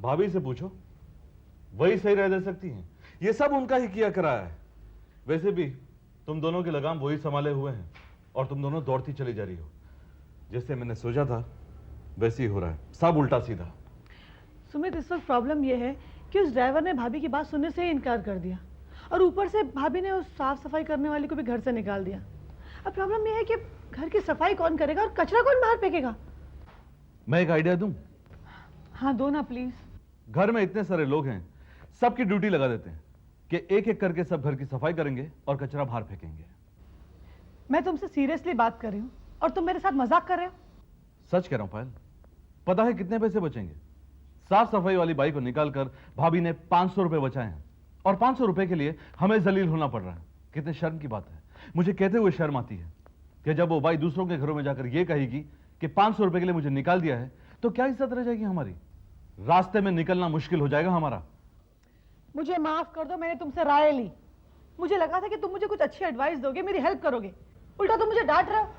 भाभी से पूछो, वही सही रह दे सकती हैं। ये सब उनका ही किया करा है। वैसे भी तुम दोनों की लगाम वही संभाले हुए हैं और तुम दोनों दौड़ती चली जा रही हो। जैसे मैंने सोचा था वैसे ही हो रहा है, सब उल्टा सीधा। सुमित, इस वक्त प्रॉब्लम यह है कि उस ड्राइवर ने भाभी की बात सुनने से ही इनकार कर दिया और ऊपर से भाभी ने उस साफ सफाई करने वाली को भी घर से निकाल दिया। अब प्रॉब्लम यह है कि घर की सफाई कौन करेगा और कचरा कौन बाहर फेंकेगा। मैं एक आइडिया दूं? हाँ दो ना प्लीज। घर में इतने सारे लोग हैं, सबकी ड्यूटी लगा देते हैं कि एक एक करके सब घर की सफाई करेंगे और कचरा बाहर फेंकेंगे। मैं तुमसे सीरियसली बात कर रही हूँ और तुम मेरे साथ मजाक कर रहे हो। सच कह रहा हूं पायल, पता है कितने पैसे बचेंगे? साफ सफाई वाली बाई को निकालकर भाभी ने 500 रुपए बचाए हैं और 500 रुपए के लिए हमें जलील होना पड़ रहा है। कितने शर्म की बात है। मुझे कहते हुए शर्म आती है कि जब वो बाई दूसरों के घरों में जाकर यह कहेगी कि 500 रुपए के लिए मुझे निकाल दिया है, तो क्या इज्जत रह जाएगी हमारी? रास्ते में निकलना मुश्किल हो जाएगा हमारा। मुझे माफ कर दो, मैंने तुमसे राय ली। मुझे लगा था कि तुम मुझे कुछ अच्छी एडवाइस दोगे, मेरी हेल्प करोगे, उल्टा तुम मुझे डांट रहे हो।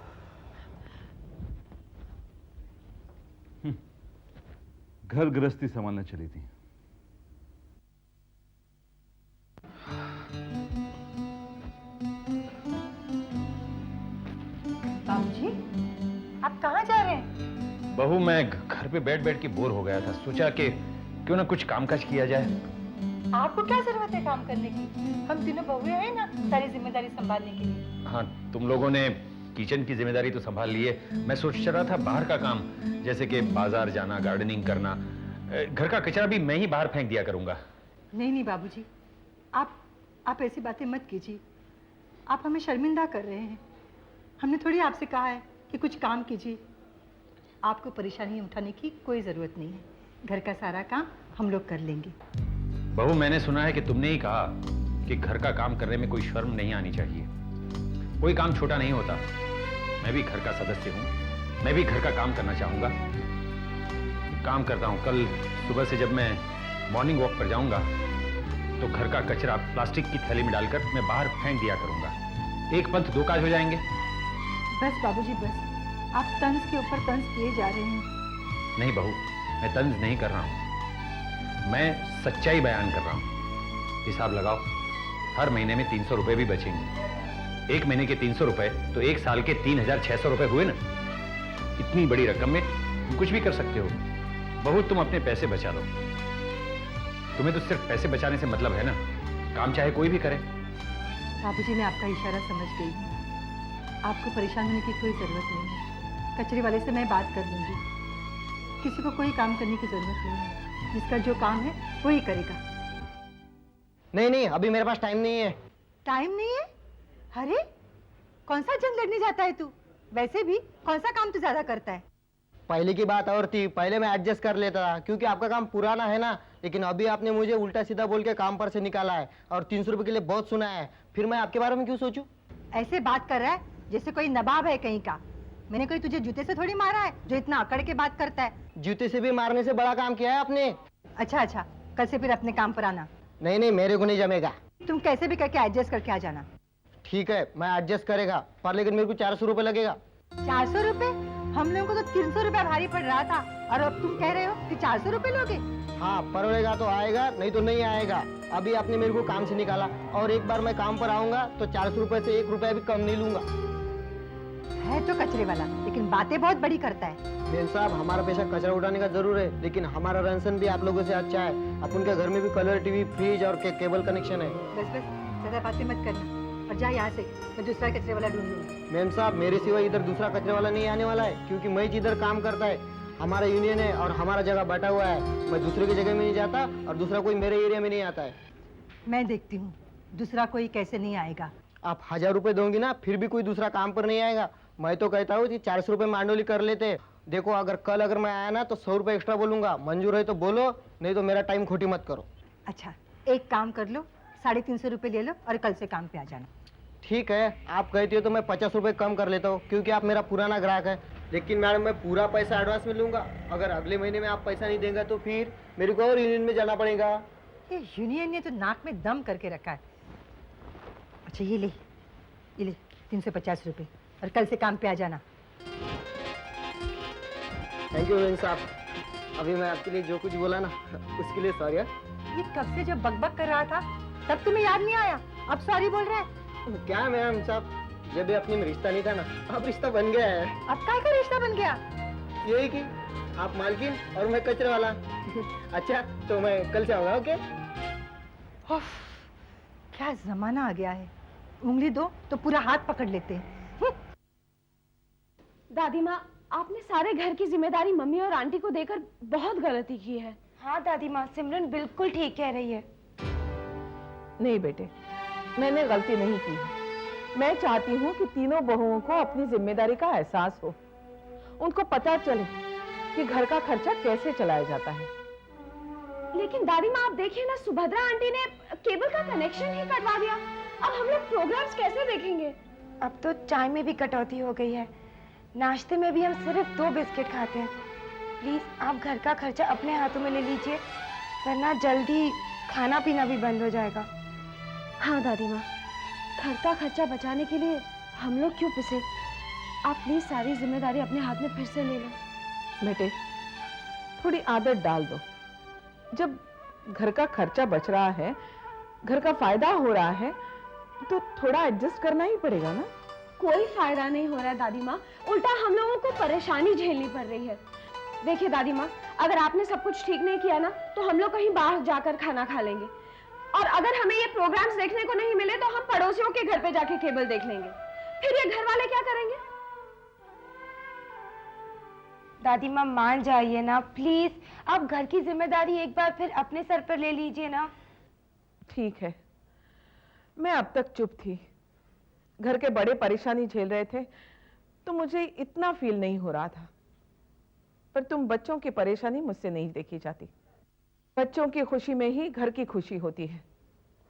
घर गृहस्थी संभालने चली थी। बाबूजी, आप कहाँ जा रहे हैं? बहू, मैं घर पे बैठ बैठ के बोर हो गया था, सोचा कि क्यों ना कुछ कामकाज किया जाए। आपको क्या जरूरत है काम करने की? हम तीनों बहुएं हैं ना, सारी जिम्मेदारी संभालने के लिए। हाँ, तुम लोगों ने किचन की जिम्मेदारी तो संभाल ली है। मैं सोच रहा था बाहर का काम, जैसे कि बाजार जाना, गार्डनिंग करना। घर का कचरा भी मैं ही बाहर फेंक दिया करूंगा। नहीं नहीं बाबूजी, आप ऐसी बातें मत कीजिए। आप हमें शर्मिंदा कर रहे हैं। हमने थोड़ी आपसे कहा है कि कुछ काम कीजिए। आपको परेशानी उठाने की कोई जरूरत नहीं है। घर का सारा काम हम लोग कर लेंगे। बहू, मैंने सुना है कि तुमने ही कहा कि घर का काम करने में कोई शर्म नहीं आनी चाहिए। कोई काम छोटा नहीं होता। मैं भी घर का सदस्य हूं, मैं भी घर का काम करना चाहूंगा। काम करता हूं। कल सुबह से जब मैं मॉर्निंग वॉक पर जाऊंगा तो घर का कचरा प्लास्टिक की थैली में डालकर मैं बाहर फेंक दिया करूंगा। एक पंथ दो काज हो जाएंगे। बस बाबूजी बस, आप तंज के ऊपर तंज किए जा रहे हैं। नहीं बहू, मैं तंज नहीं कर रहा हूं, मैं सच्चाई बयान कर रहा हूं। हिसाब लगाओ, हर महीने में 300 रुपए भी बचेंगे। एक महीने के 300 रुपए तो एक साल के 3600 रुपए हुए ना। इतनी बड़ी रकम में तुम कुछ भी कर सकते हो। बहू, तुम अपने पैसे बचा लो। तुम्हें तो सिर्फ पैसे बचाने से मतलब है ना, काम चाहे कोई भी करे। बाबूजी, मैं आपका इशारा समझ गई हूँ। आपको परेशान होने की कोई जरूरत नहीं है। कचरे वाले से मैं बात कर लूंगी। किसी को कोई काम करने की जरूरत नहीं है। जिसका जो काम है वही करेगा। नहीं नहीं, अभी मेरे पास टाइम नहीं है। टाइम नहीं है? अरे कौन सा जंग लड़ने जाता है तू? वैसे भी कौन सा काम तू ज्यादा करता है? पहले की बात और थी, पहले मैं एडजस्ट कर लेता था क्योंकि आपका काम पुराना है ना। लेकिन अभी आपने मुझे उल्टा सीधा बोल के काम पर से निकाला है और 300 रुपए के लिए बहुत सुना है। फिर मैं आपके बारे में क्यों सोचूं? ऐसे बात कर रहा है जैसे कोई नवाब है कहीं का। मैंने कोई तुझे जूते से थोड़ी मारा है जो इतना अकड़ के बात करता है। जूते से भी मारने से बड़ा काम किया है आपने। अच्छा अच्छा, कल से फिर अपने काम पर आना। नहीं नहीं, मेरे को नहीं जमेगा। तुम कैसे भी करके एडजस्ट करके आ जाना। ठीक है, मैं एडजस्ट करेगा, पर लेकिन मेरे को 400 रुपए लगेगा। 400 रुपए? हम लोगों को तो 300 रुपए भारी पड़ रहा था और अब तुम कह रहे हो कि 400 रुपए लोगे? हाँ, पड़ेगा तो आएगा, नहीं तो नहीं आएगा। अभी आपने मेरे को काम से निकाला और एक बार मैं काम पर आऊंगा तो 400 रुपए से 1 रुपया भी कम नहीं लूंगा। है तो कचरे वाला, लेकिन बातें बहुत बड़ी करता है। बेन साहब, हमारा पैसा कचरा उठाने का जरूर है, लेकिन हमारा रहन भी आप लोगों से अच्छा है। अपन के घर में भी कलर टीवी, फ्रिज और केबल कनेक्शन है। बस बस, ज्यादा बातें मत करना और जा यहाँ से। मैं दूसरा कचरे वाला ढूंढ लूंगा। मैम साहब, मेरे सिवा इधर दूसरा कचरे वाला नहीं आने वाला है, क्योंकि मैं जिधर काम करता है हमारा यूनियन है और हमारा जगह बटा हुआ है। मैं दूसरे की जगह में नहीं जाता और दूसरा कोई मेरे एरिया में नहीं आता है। मैं देखती हूँ दूसरा कोई कैसे नहीं आएगा। आप 1000 रुपए दोगे ना, फिर भी कोई दूसरा काम पर नहीं आएगा। मैं तो कहता हूँ कि 400 रुपए मांडोली कर लेते। देखो, अगर मैं आया ना तो 100 रुपए एक्स्ट्रा बोलूंगा। मंजूर है तो बोलो, नहीं तो मेरा टाइम खोटी मत करो। अच्छा, एक काम कर लो, 350 रुपए ले लो और कल से काम पे आ जाना। ठीक है, आप कहती हो तो मैं 50 रुपए कम कर लेता हूँ, क्योंकि आप मेरा पुराना ग्राहक है। लेकिन मैडम, मैं पूरा पैसा एडवांस में लूंगा। अगर अगले महीने में आप पैसा नहीं देंगे तो फिर मेरे को और यूनियन में जाना पड़ेगा। ये यूनियन ने तो नाक में दम करके रखा है। अच्छा, ये ले 350 रुपए और कल से काम पे आ जाना। थैंक यू साहब। अभी मैं आपके लिए जो कुछ बोला ना उसके लिए सॉरी। ये कब से जब बकबक कर रहा था तब तुम्हें याद नहीं आया, अब सॉरी बोल रहे हैं? क्या है मैम साहब, जब भी अपने में रिश्ता नहीं था ना, अब रिश्ता बन गया है। अब काय का रिश्ता बन गया? यही कि आप मालकिन और मैं कचरे वाला। अच्छा तो मैं कल से आऊंगा। ओके। उफ, क्या जमाना आ गया है, उंगली दो तो पूरा हाथ पकड़ लेते हैं। दादी माँ, आपने सारे घर की जिम्मेदारी मम्मी और आंटी को देकर बहुत गलती की है। हाँ दादी माँ, सिमरन बिल्कुल ठीक कह रही है। नहीं बेटे, मैंने गलती नहीं की है। मैं चाहती हूँ कि तीनों बहुओं को अपनी जिम्मेदारी का एहसास हो, उनको पता चले कि घर का खर्चा कैसे चलाया जाता है। लेकिन दादी माँ, आप देखिए ना, सुभद्रा आंटी ने केबल का कनेक्शन ही कटवा दिया। अब हम लोग प्रोग्राम्स कैसे देखेंगे? अब तो चाय में भी कटौती हो गई है, नाश्ते में भी हम सिर्फ 2 बिस्किट खाते हैं। प्लीज आप घर का खर्चा अपने हाथों में ले लीजिए, वरना जल्दी खाना पीना भी बंद हो जाएगा। हाँ दादी माँ, घर का खर्चा बचाने के लिए हम लोग क्यों पिसे? आप प्लीज सारी जिम्मेदारी अपने हाथ में फिर से ले लो। बेटे, थोड़ी आदत डाल दो। जब घर का खर्चा बच रहा है, घर का फायदा हो रहा है, तो थोड़ा एडजस्ट करना ही पड़ेगा ना। कोई फायदा नहीं हो रहा है दादी माँ, उल्टा हम लोगों को परेशानी झेलनी पड़ रही है। देखिए दादी माँ, अगर आपने सब कुछ ठीक नहीं किया ना, तो हम लोग कहीं बाहर जाकर खाना खा लेंगे, और अगर हमें ये प्रोग्राम्स देखने को नहीं मिले तो हम पड़ोसियों के घर पे जाके केबल देख लेंगे। फिर ये घर वाले क्या करेंगे? दादी माँ मान जाइए ना प्लीज, आप घर की जिम्मेदारी एक बार फिर अपने सर पर ले लीजिए ना। ठीक है, मैं अब तक चुप थी। घर के बड़े परेशानी झेल रहे थे तो मुझे इतना फील नहीं हो रहा था, पर तुम बच्चों की परेशानी मुझसे नहीं देखी जाती। बच्चों की खुशी में ही घर की खुशी होती है।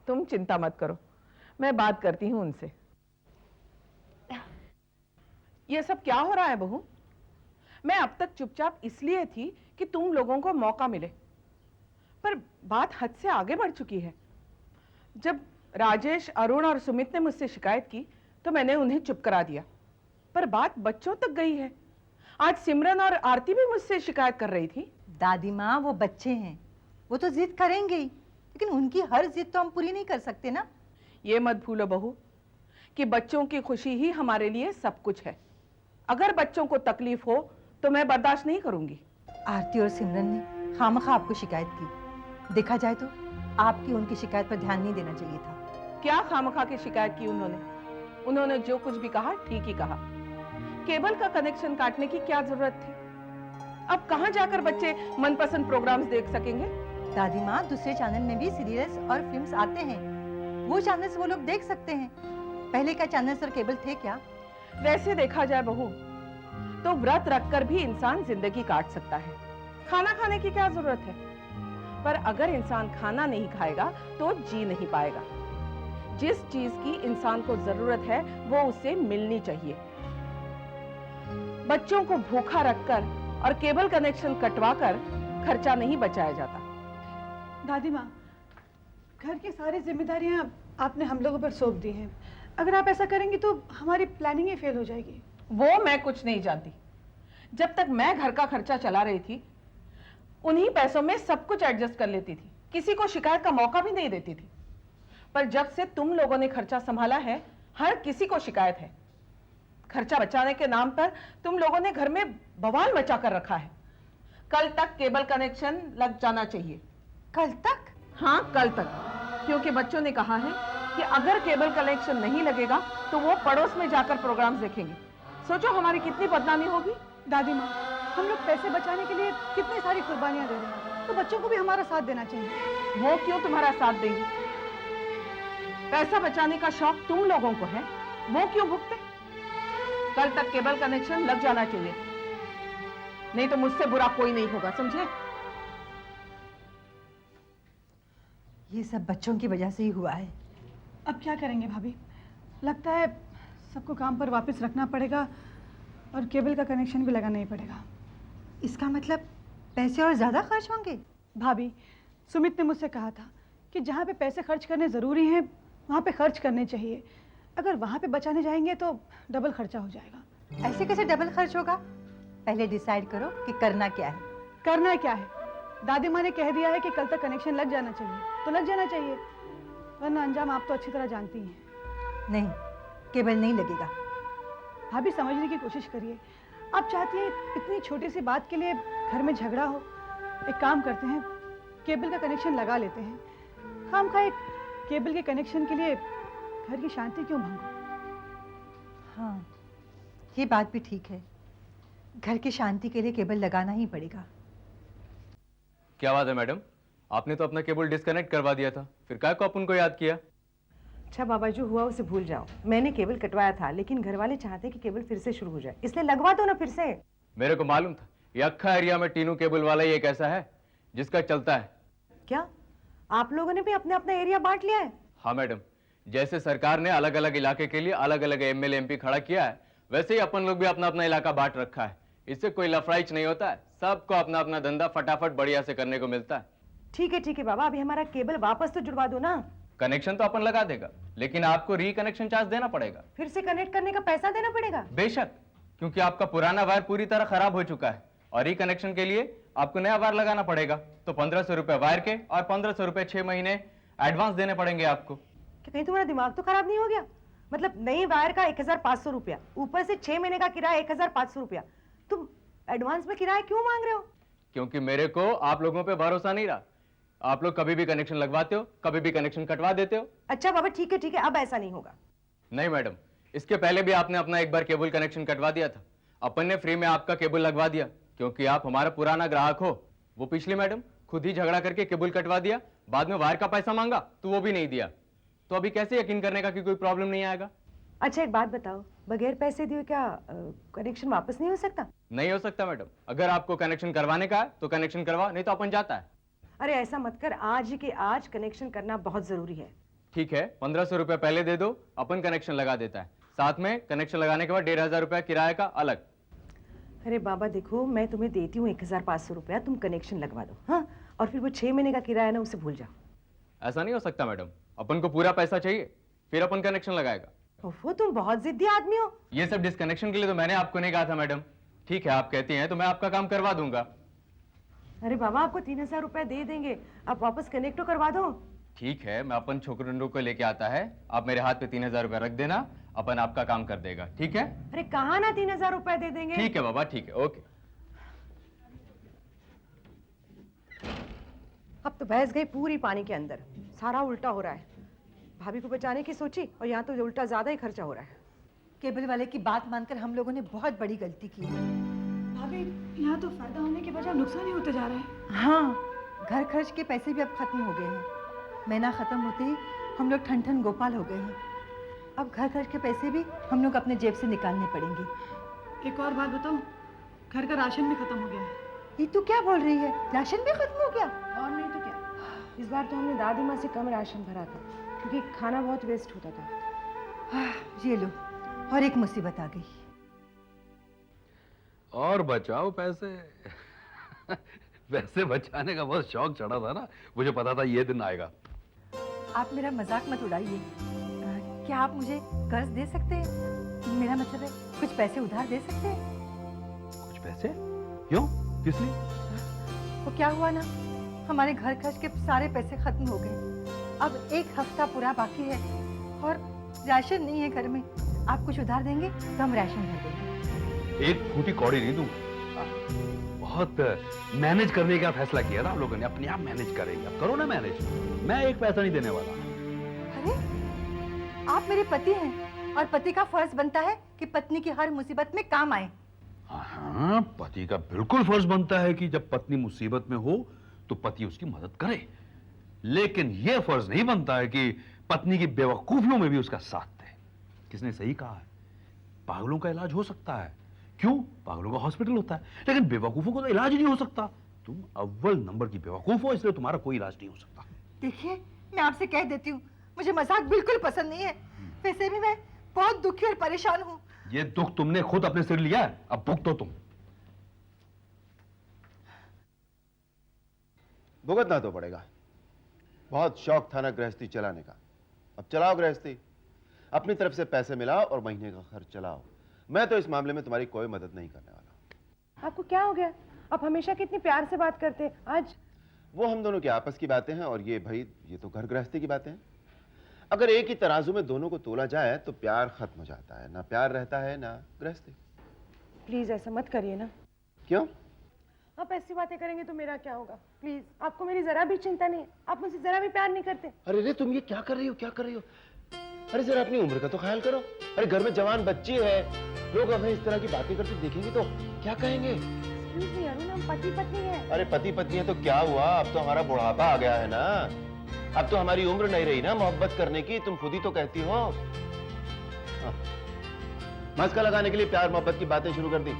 तुम चिंता मत करो, मैं बात करती हूँ उनसे। ये सब क्या हो रहा है बहू? मैं अब तक चुपचाप इसलिए थी कि तुम लोगों को मौका मिले, पर बात हद से आगे बढ़ चुकी है। जब राजेश, अरुण और सुमित ने मुझसे शिकायत की तो मैंने उन्हें चुप करा दिया, पर बात बच्चों तक गई है। आज सिमरन और आरती भी मुझसे शिकायत कर रही थी। दादी माँ, वो बच्चे हैं, वो तो जिद करेंगे ही, लेकिन उनकी हर जिद तो हम पूरी नहीं कर सकते ना। ये मत भूलो बहू कि बच्चों की खुशी ही हमारे लिए सब कुछ है। अगर बच्चों को तकलीफ हो तो मैं बर्दाश्त नहीं करूंगी। आरती और सिमरन ने खामखा आपको शिकायत की। देखा जाए तो आपकी उनकी शिकायत पर ध्यान नहीं देना चाहिए था। क्या खामखा की शिकायत की उन्होंने? उन्होंने जो कुछ भी कहा ठीक ही कहा। केबल का कनेक्शन काटने की क्या जरूरत थी? अब कहां जाकर बच्चे मनपसंद प्रोग्राम्स देख सकेंगे? दादी माँ, दूसरे चैनल में भी सीरियल्स और फिल्म्स आते हैं, वो चैनल्स वो लोग देख सकते हैं। पहले का चैनल्स और केबल थे क्या? वैसे देखा जाए बहू तो व्रत रखकर भी इंसान जिंदगी काट सकता है। खाना खाने की क्या जरूरत है? पर अगर इंसान खाना नहीं खाएगा तो जी नहीं पाएगा। जिस चीज की इंसान को जरूरत है वो उसे मिलनी चाहिए। बच्चों को भूखा रखकर और केबल कनेक्शन कटवाकर खर्चा नहीं बचाया जाता। दादी माँ, घर की सारी जिम्मेदारियां आपने हम लोगों पर सौंप दी हैं। अगर आप ऐसा करेंगी तो हमारी प्लानिंग ही फेल हो जाएगी। वो मैं कुछ नहीं जानती। जब तक मैं घर का खर्चा चला रही थी, उन्हीं पैसों में सब कुछ एडजस्ट कर लेती थी, किसी को शिकायत का मौका भी नहीं देती थी। पर जब से तुम लोगों ने खर्चा संभाला है, हर किसी को शिकायत है। खर्चा बचाने के नाम पर तुम लोगों ने घर में बवाल मचा कर रखा है। कल तक केबल कनेक्शन लग जाना चाहिए। कल तक? हाँ, कल तक, क्योंकि बच्चों ने कहा है कि अगर केबल कनेक्शन नहीं लगेगा तो वो पड़ोस में जाकर प्रोग्राम्स देखेंगे। सोचो हमारी कितनी बदनामी होगी। दादी माँ, हम लोग पैसे बचाने के लिए कितनी सारी कुर्बानियां दे रहे हैं, तो बच्चों को भी हमारा साथ देना चाहिए। वो क्यों तुम्हारा साथ देंगे? पैसा बचाने का शौक तुम लोगों को है, वो क्यों भुगते? कल तक केबल कनेक्शन लग जाना चाहिए, नहीं तो मुझसे बुरा कोई नहीं होगा, समझे? ये सब बच्चों की वजह से ही हुआ है। अब क्या करेंगे भाभी? लगता है सबको काम पर वापस रखना पड़ेगा और केबल का कनेक्शन भी लगाना ही पड़ेगा। इसका मतलब पैसे और ज्यादा खर्च होंगे? भाभी, सुमित ने मुझसे कहा था कि जहाँ पे पैसे खर्च करने ज़रूरी हैं वहाँ पे खर्च करने चाहिए। अगर वहाँ पे बचाने जाएंगे तो डबल खर्चा हो जाएगा। ऐसे कैसे डबल खर्च होगा? पहले डिसाइड करो कि करना क्या है, करना क्या है? दादी माँ ने कह दिया है कि कल तक कनेक्शन लग जाना चाहिए, तो लग जाना चाहिए, वरना अंजाम आप तो अच्छी तरह जानती हैं। नहीं, केबल नहीं लगेगा। भाभी समझने की कोशिश करिए। आप चाहती हैं इतनी छोटी सी बात के लिए घर में झगड़ा हो? एक काम करते हैं, केबल का कनेक्शन लगा लेते हैं। खामखा एक केबल के कनेक्शन के लिए घर की शांति क्यों भंग हो? हाँ, ये बात भी ठीक है। घर की शांति के लिए केबल लगाना ही पड़ेगा। क्या बात है मैडम, आपने तो अपना केबल डिस्कनेक्ट करवा दिया था, फिर काय को अपन को याद किया? अच्छा बाबा, जो हुआ उसे भूल जाओ। मैंने केबल कटवाया था, लेकिन घर वाले चाहते कि केबल फिर से शुरू हो जाए, इसलिए लगवा दो ना फिर से। मेरे को मालूम था ये अक्खा एरिया में टीनू केबल वाला ही एक ऐसा है जिसका चलता है। क्या आप लोगों ने भी अपना अपना एरिया बांट लिया है? हाँ मैडम, जैसे सरकार ने अलग अलग इलाके के लिए अलग अलग एमएलए एमपी खड़ा किया है, वैसे ही अपन लोग भी अपना अपना इलाका बांट रखा है। इससे कोई लफड़ाइच नहीं होता है, सबको अपना अपना धंधा फटाफट बढ़िया से करने को मिलता है। ठीक है बाबा, अभी हमारा केबल वापस तो जुड़वा दो ना। कनेक्शन तो अपन लगा देगा, लेकिन आपको रिकनेक्शन चार्ज देना पड़ेगा। फिर से कनेक्ट करने का पैसा देना पड़ेगा? बेशक, क्योंकि आपका पुराना वायर पूरी तरह खराब हो चुका है और रिकनेक्शन के लिए आपको नया वायर लगाना पड़ेगा। तो 1500 रुपए वायर के और 1500 रुपए 6 महीने एडवांस देने पड़ेंगे आपको। कि कहीं तुम्हारा दिमाग तो खराब नहीं हो गया? मतलब नई वायर का 1500 रुपया, ऊपर से 6 महीने का किराया 1500 रुपया, तुम एडवांस में किराया क्यों मांग रहे हो? क्योंकि मेरे को आप लोगों पे भरोसा नहीं रहा। आप लोग कभी भी कनेक्शन लगवाते हो, कभी भी कनेक्शन कटवा देते हो। अच्छा बाबा, ठीक है, अब ऐसा नहीं होगा। नहीं मैडम, इसके पहले भी आपने अपना एक बार केबल कनेक्शन कटवा दिया था, अपन ने फ्री में आपका केबल लगवा दिया, क्योंकि आप हमारा पुराना ग्राहक हो। वो पिछली मैडम खुद ही झगड़ा करके केबल कटवा दिया, बाद में वायर का पैसा मांगा तो वो भी नहीं दिया। तो अभी कैसे यकीन करने का कि कोई प्रॉब्लम नहीं आएगा? अच्छा एक बात बताओ, बगैर पैसे दिए क्या कनेक्शन वापस नहीं हो सकता? नहीं हो सकता मैडम, अगर आपको कनेक्शन करवाने का है तो कनेक्शन करवा, नहीं तो अपन जाता है। अरे ऐसा मत कर, आज ही के आज कनेक्शन करना बहुत जरूरी है। ठीक है, 1500 रुपए पहले दे दो, अपन कनेक्शन लगा देता है, साथ में कनेक्शन लगाने के बाद 1500 रुपया किराए का अलग। अरे बाबा देखो, मैं तुम्हें देती हूँ 1500 रुपया, तुम कनेक्शन लगवा दो। हाँ, और फिर वो 6 महीने का किराया ना, उसे भूल जाओ। ऐसा नहीं हो सकता मैडम, अपन को पूरा पैसा चाहिए, फिर अपन कनेक्शन लगाएगा। ओफो, तुम बहुत जिद्दी आदमी हो। ये सब डिस्कनेक्शन के लिए तो मैंने आपको नहीं कहा था मैडम। ठीक है, आप कहती हैं तो मैं आपका काम करवा दूंगा। अरे बाबा, आपको 3000 रुपया दे देंगे, आप वापस कनेक्ट तो करवा दो। ठीक है, मैं अपन छोकरंडू को लेके आता है, आप मेरे हाथ पे 3000 रुपया रख देना, अपन आपका काम कर देगा। ठीक है? अरे कहाँ ना 3000 रुपया दे देंगे। ठीक है बाबा, ठीक है, ओके। अब तो भैंस गई पूरी पानी के अंदर, सारा उल्टा हो रहा है। भाभी को बचाने की सोची और यहाँ तो उल्टा ज्यादा ही खर्चा हो रहा है। केबल वाले की बात मानकर हम लोगों ने बहुत बड़ी गलती की है। भाभी, यहाँ तो फायदा होने के बजाय नुकसान ही होते जा रहे हैं। हाँ, घर खर्च के पैसे भी अब खत्म हो गए हैं। महीना खत्म होते ही हम लोग ठन ठन गोपाल हो गए हैं। अब घर खर्च के पैसे भी हम लोग अपने जेब से निकालने पड़ेंगे। एक और बात बताऊं, घर का राशन भी खत्म हो गया है। ये तू क्या बोल रही है? राशन भी खत्म हो गया? और नहीं तो क्या, इस बार तो हमने दादी माँ से कम राशन भरा था, क्योंकि खाना बहुत वेस्ट होता था। ये लो, और एक मुसीबत आ गई। और बचाओ पैसे। वैसे बचाने का बहुत शौक चढ़ा था ना, मुझे पता था ये दिन आएगा। आप मेरा मजाक मत उड़ाइए। क्या आप मुझे कर्ज दे सकते हैं? मेरा मतलब है कुछ पैसे उधार दे सकते हैं? कुछ पैसे? क्यों? किस लिए? वो क्या हुआ ना, हमारे घर खर्च के सारे पैसे खत्म हो गए। अब 1 हफ्ता पूरा बाकी है और राशन नहीं है घर में। आप कुछ उधार देंगे तो हम राशन भर देंगे। एक फूटी कौड़ी नहीं दूंगा। बहुत मैनेज करने का फैसला किया ना आप लोगों ने, अपने आप मैनेज करेंगे। अब करो ना मैनेज, मैं एक पैसा नहीं देने वाला। अरे, आप मेरे पति हैं और पति का फर्ज बनता है कि पत्नी की हर मुसीबत में काम आए। हाँ, पति का बिल्कुल फर्ज बनता है कि जब पत्नी मुसीबत में हो तो पति उसकी मदद करे, लेकिन यह फर्ज नहीं बनता है कि पत्नी की बेवकूफियों में भी उसका साथ दे। किसने सही कहा है? पागलों का इलाज हो सकता है। क्यों? पागलों का हॉस्पिटल होता है, लेकिन बेवकूफों को तो इलाज ही नहीं हो सकता। तुम अव्वल नंबर की बेवकूफ हो, इसलिए तुम्हारा कोई इलाज नहीं हो सकता। देखिए, मैं आपसे कह देती हूँ, मुझे मजाक बिल्कुल पसंद नहीं है। वैसे भी मैं बहुत दुखी और परेशान हूँ। ये दुख तुमने खुद अपने सिर लिया है, अब भुगतो तुम। भुगतना तो पड़ेगा। बहुत शौक था ना गृहस्थी चलाने का, अब चलाओ गृहस्थी। अपनी तरफ से पैसे मिलाओ और महीने का खर्च चलाओ। मैं तो इस मामले में तुम्हारी कोई मदद नहीं करने वाला। आपको क्या हो गया? आप हमेशा कितनी प्यार से बात करते हैं, आज वो हम दोनों की आपस की बातें हैं, और ये भाई ये तो घर गृहस्थी की बातें हैं। अगर एक ही तराजू में दोनों को तोला जाए तो प्यार खत्म हो जाता है, ना प्यार रहता है ना गृहस्थी। प्लीज ऐसा मत करिए ना। क्यों? आप ऐसी बातें करेंगे तो मेरा क्या होगा? प्लीज, आपको मेरी जरा भी चिंता नहीं है, आप मुझसे जरा भी प्यार नहीं करते। अरे रे तुम ये क्या कर रही हो, क्या कर रही हो? अरे जरा अपनी उम्र का तो ख्याल करो। अरे घर में जवान बच्ची है, लोग हमें इस तरह की बातें करते देखेंगे तो क्या कहेंगे? एक्सक्यूज मी अरुण, हम पति पत्नी हैं। अरे पति पत्नी है तो क्या हुआ, अब तो हमारा बुढ़ापा आ गया है ना, अब तो हमारी उम्र नहीं रही ना मोहब्बत करने की, तुम खुद ही तो कहती हो। हाँ। मस्का लगाने के लिए प्यार मोहब्बत की बातें शुरू कर दी।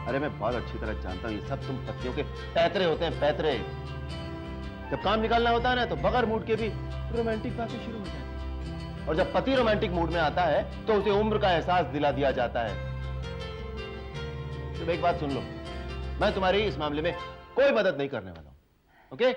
अरे मैं बहुत अच्छी तरह जानता हूँ ये सब तुम पत्नियों के पैतरे होते हैं, पैतरे। जब काम निकालना होता है ना तो बगैर मूड के भी रोमांटिक बातें शुरू हो जाती हैं, और जब पति रोमांटिक मूड में आता है तो उसे उम्र का एहसास दिला दिया जाता है। तो एक बात सुन लो, मैं तुम्हारी इस मामले में कोई मदद नहीं करने वाला हूं, ओके?